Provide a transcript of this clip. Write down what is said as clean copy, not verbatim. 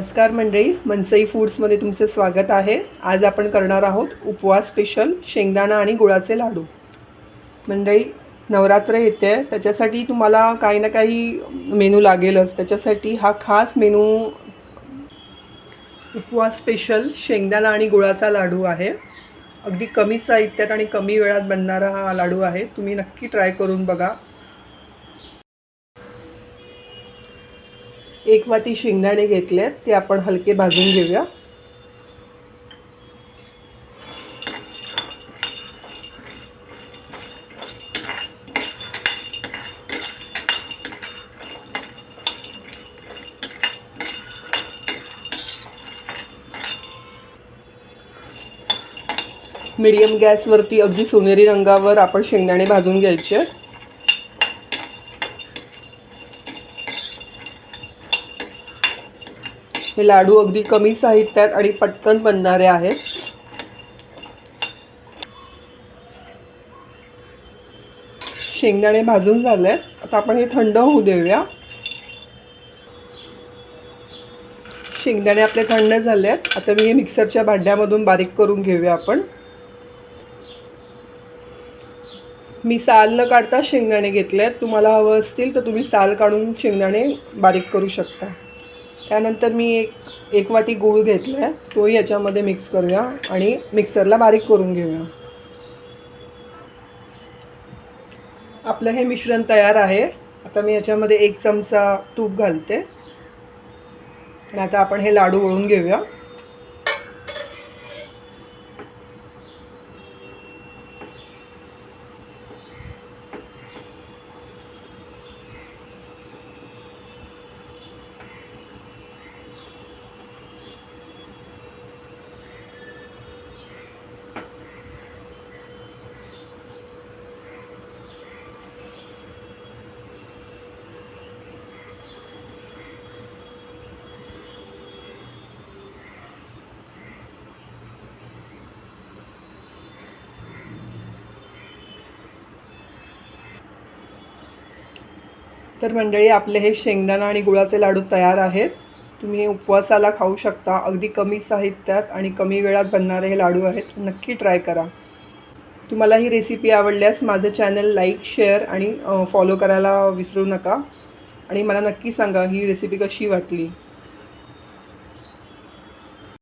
नमस्कार मंडळी, मनसई फूड्समध्ये तुमचे स्वागत आहे। आज आपण करणार आहोत उपवास स्पेशल शेंगदाणा आणि गुळाचे लाडू। मंडळी, नवरात्र येते, त्याच्यासाठी तुम्हाला काही ना काही मेनू लागेलच। त्याच्यासाठी हा खास मेनू उपवास स्पेशल शेंगदाणा आणि गुळाचा लाडू आहे। अगदी कमी साहित्यात आणि कमी वेळात बनणारा हा लाडू आहे। तुम्ही नक्की ट्राय करून बघा। 1 वाटी शेंगदाणे घेतलेत, ते आपण हलके भाजून घेऊया। मीडियम गॅसवरती अगदी सोनेरी रंगावर आपण शेंगदाणे भाजून घ्यायचे। हे लाडू अगदी कमी साहित्यात आणि पटकन बनणारे आहेत। शेंगदाणे भाजून झालेत, आता आपण हे थंड होऊ देऊया। शेंगदाणे आपले थंड झालेत, आता मी हे मिक्सरच्या भांड्यामधून बारीक करून घेऊया आपण। मी साल न काढता शेंगदाणे घेतलेत, तुम्हाला हवं असतील तर तुम्ही साल काढून शेंगदाणे बारीक करू शकता। त्यानंतर मी एक वाटी गूळ घेतलाय, तोही याच्यामध्ये मिक्स करूया आणि मिक्सरला बारीक करून घेऊया। आपलं हे मिश्रण तयार आहे। आता मी याच्यामध्ये 1 चमचा तूप घालते आणि आता आपण हे लाडू वळून घेऊया। तर मंडळी, आपले हे शेंगदाणा आणि गुळाचे लाडू तयार आहेत। तुम्ही उपवासाला खाऊ शकता। अगदी कमी साहित्यात आणि कमी वेळात बनणारे हे लाडू आहेत। नक्की ट्राय करा। तुम्हाला ही रेसिपी आवडल्यास माझं चॅनल लाईक, शेअर आणि फॉलो करायला विसरू नका। आणि मला नक्की सांगा ही रेसिपी कशी वाटली।